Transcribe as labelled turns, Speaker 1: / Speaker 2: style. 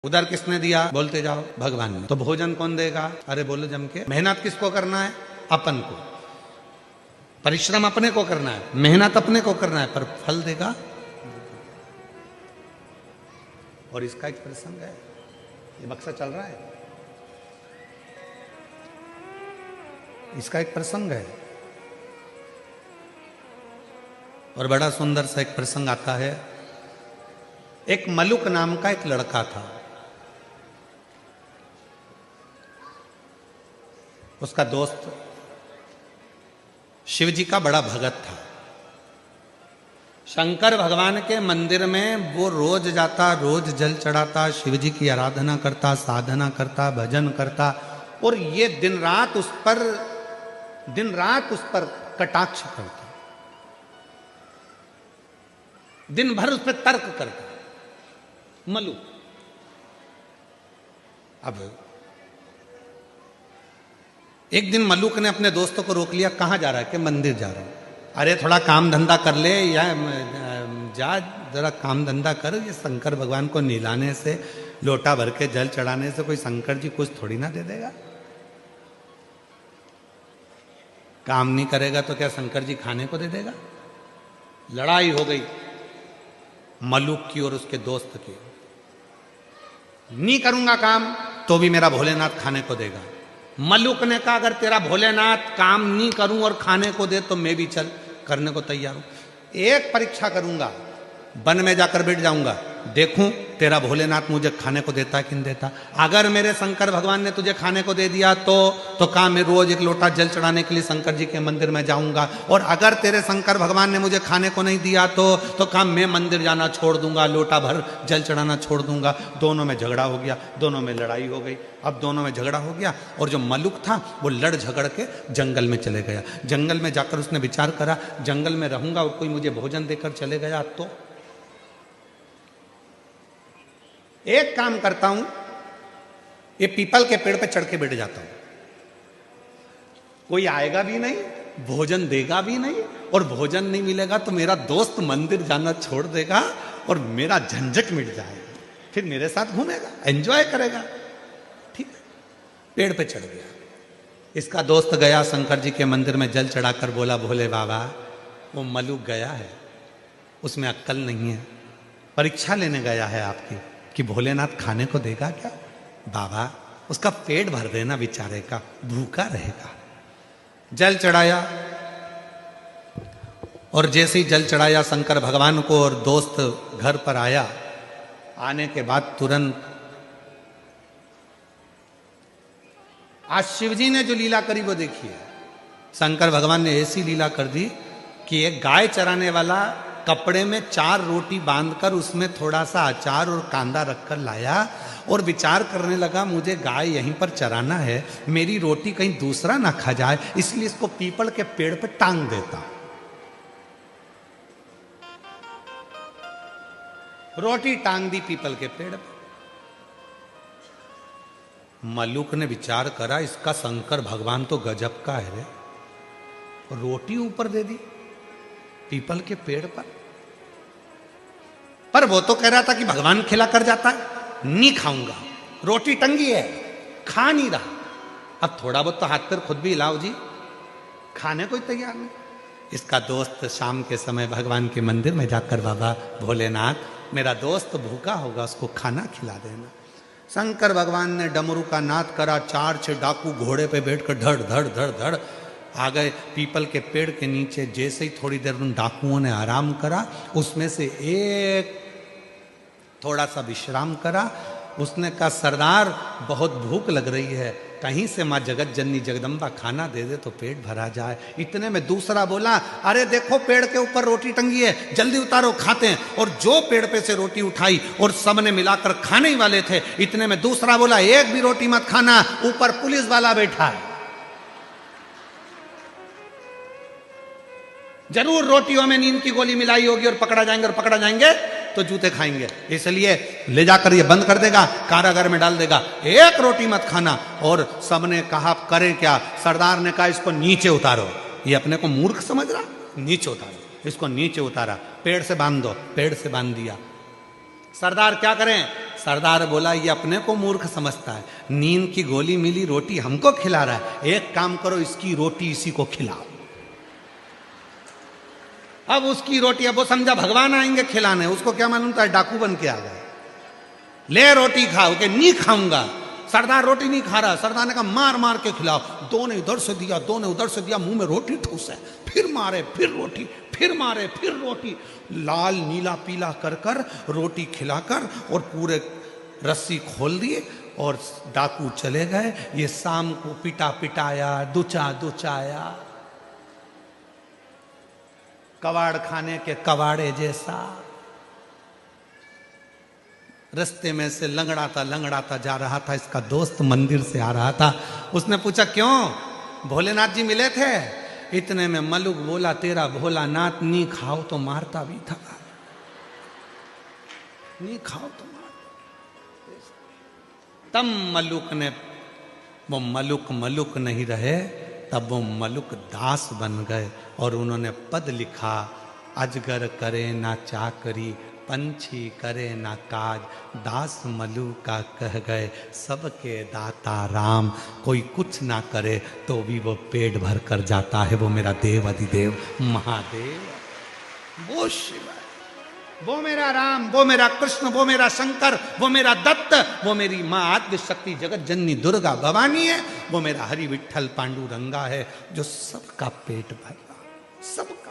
Speaker 1: उधर किसने दिया? बोलते जाओ भगवान ने। तो भोजन कौन देगा? अरे बोलो जम के। मेहनत किसको करना है? अपन को। परिश्रम अपने को करना है, मेहनत अपने को करना है, पर फल देगा। और इसका एक प्रसंग है, ये बक्सा चल रहा है, इसका एक प्रसंग है और बड़ा सुंदर सा एक प्रसंग आता है। एक मलुक नाम का एक लड़का था, उसका दोस्त शिव जी का बड़ा भगत था। शंकर भगवान के मंदिर में वो रोज जाता, रोज जल चढ़ाता, शिव जी की आराधना करता, साधना करता, भजन करता, और ये दिन रात उस पर कटाक्ष करता, दिन भर उस पर तर्क करता मलुक। अब एक दिन मलुक ने अपने दोस्तों को रोक लिया। कहाँ जा रहा है? कि मंदिर जा रहा हूं। अरे थोड़ा काम धंधा कर ले, या जा जरा काम धंधा कर। ये शंकर भगवान को नहलाने से, लोटा भर के जल चढ़ाने से कोई शंकर जी कुछ थोड़ी ना दे देगा। काम नहीं करेगा तो क्या शंकर जी खाने को दे देगा? लड़ाई हो गई मलुक की और उसके दोस्त की। नहीं करूंगा काम तो भी मेरा भोलेनाथ खाने को देगा। मलुक ने कहा अगर तेरा भोलेनाथ काम नहीं करूं और खाने को दे तो मैं भी चल करने को तैयार हूं। एक परीक्षा करूंगा, वन में जाकर बैठ जाऊंगा, देखूं तेरा भोलेनाथ मुझे खाने को देता कि नहीं देता। अगर मेरे शंकर भगवान ने तुझे खाने को दे दिया तो काम मैं रोज एक लोटा जल चढ़ाने के लिए शंकर जी के मंदिर में जाऊंगा, और अगर तेरे शंकर भगवान ने मुझे खाने को नहीं दिया तो काम मैं मंदिर जाना छोड़ दूंगा, लोटा भर जल चढ़ाना छोड़ दूंगा। दोनों में झगड़ा हो गया, दोनों में लड़ाई हो गई। अब दोनों में झगड़ा हो गया और जो मलुक था वो लड़ झगड़ के जंगल में चले गया। जंगल में जाकर उसने विचार करा, जंगल में रहूंगा और कोई मुझे भोजन देकर चले गया तो एक काम करता हूं, ये पीपल के पेड़ पे चढ़ के बैठ जाता हूं। कोई आएगा भी नहीं, भोजन देगा भी नहीं, और भोजन नहीं मिलेगा तो मेरा दोस्त मंदिर जाना छोड़ देगा और मेरा झंझट मिट जाएगा, फिर मेरे साथ घूमेगा, एंजॉय करेगा। ठीक है, पेड़ पे चढ़ गया। इसका दोस्त गया शंकर जी के मंदिर में जल चढ़ाकर बोला, भोले बाबा वो मलुक गया है, उसमें अक्ल नहीं है, परीक्षा लेने गया है आपकी कि भोलेनाथ खाने को देगा क्या? बाबा उसका पेट भर देना बेचारे का, भूखा रहेगा। जल चढ़ाया, और जैसे ही जल चढ़ाया शंकर भगवान को और दोस्त घर पर आया, आने के बाद तुरंत आज शिव जी ने जो लीला करी वो देखिए। शंकर भगवान ने ऐसी लीला कर दी कि एक गाय चराने वाला कपड़े में 4 रोटी बांधकर उसमें थोड़ा सा अचार और कांदा रखकर लाया और विचार करने लगा, मुझे गाय यहीं पर चराना है, मेरी रोटी कहीं दूसरा ना खा जाए, इसलिए इसको पीपल के पेड़ पे टांग देता। रोटी टांग दी पीपल के पेड़ पे। मलुक ने विचार करा, इसका शंकर भगवान तो गजब का है रे, रोटी ऊपर दे दी पीपल के पेड़ पर वो तो कह रहा था कि भगवान खिला कर जाता है, नहीं खाऊंगा, रोटी टंगी है, खा नहीं रहा। अब थोड़ा बहुत तो हाथ पैर खुद भी हिलाओ जी, खाने को ही तैयार नहीं। इसका दोस्त शाम के समय भगवान के मंदिर में जाकर, बाबा भोलेनाथ मेरा दोस्त भूखा होगा, उसको खाना खिला देना। शंकर भगवान ने डमरू का नाद करा, 4-6 डाकू घोड़े पे बैठकर धड़ धड़ धड़ धड़ आ गए पीपल के पेड़ के नीचे। जैसे ही थोड़ी देर उन डाकुओं ने आराम करा, उसमें से एक थोड़ा सा विश्राम करा। उसने कहा, सरदार बहुत भूख लग रही है, कहीं से माँ जगत जननी जगदम्बा खाना दे दे तो पेट भरा जाए। इतने में दूसरा बोला, अरे देखो पेड़ के ऊपर रोटी टंगी है, जल्दी उतारो खाते हैं। और जो पेड़ पे से रोटी उठाई और सबने मिलाकर खाने ही वाले थे। इतने में दूसरा बोला, एक भी रोटी मत खाना, ऊपर पुलिस वाला बैठा है, जरूर रोटियों में नींद की गोली मिलाई होगी और पकड़ा जाएंगे तो जूते खाएंगे, इसलिए ले जाकर ये बंद कर देगा, कारागार में डाल देगा, एक रोटी मत खाना। और सबने कहा करें क्या? सरदार ने कहा इसको नीचे उतारो। ये अपने को मूर्ख समझ रहा, नीचे उतारो, इसको नीचे उतारा, पेड़ से बांध दो, पेड़ से बांध दिया। सरदार क्या करें? सरदार बोला ये अपने को मूर्ख समझता है, नींद की गोली मिली, रोटी हमको खिला रहा है, एक काम करो इसकी रोटी इसी को खिलाओ। अब उसकी रोटी, अब वो समझा भगवान आएंगे खिलाने, उसको क्या मालूम था डाकू बन के आ गए। ले रोटी खाओ, के नहीं खाऊंगा। सरदार रोटी नहीं खा रहा, सरदार ने कहा मार मार के खिलाओ। दो ने इधर से दिया, दो ने उधर से दिया, मुंह में रोटी ठूस है, फिर मारे फिर रोटी, फिर मारे फिर रोटी, लाल नीला पीला कर कर रोटी खिलाकर और पूरे रस्सी खोल दिए और डाकू चले गए। ये शाम को पिटा पिटाया, दुचा दुचाया, कबाड़ खाने के कबाड़े जैसा। रास्ते में से लंगड़ाता जा रहा था, इसका दोस्त मंदिर से आ रहा था। उसने पूछा क्यों भोलेनाथ जी मिले थे? इतने में मलुक बोला तेरा भोलानाथ नहीं खाओ तो मारता भी था, नहीं खाओ तो मारता। तब मलुक ने, वो मलुक नहीं रहे, तब वो मलुक दास बन गए और उन्होंने पद लिखा, अजगर करे ना चाकरी, पंछी करे ना काज, दास मलु का कह गए सबके दाता राम। कोई कुछ ना करे तो भी वो पेट भर कर जाता है, वो मेरा देव अधिदेव महादेव, वो शिव, वो मेरा राम, वो मेरा कृष्ण, वो मेरा शंकर, वो मेरा दत्त, वो मेरी माँ आद्य शक्ति जगत जननी दुर्गा भवानी है, वो मेरा हरि विठल पांडुरंगा है जो सबका पेट भरा, सबका।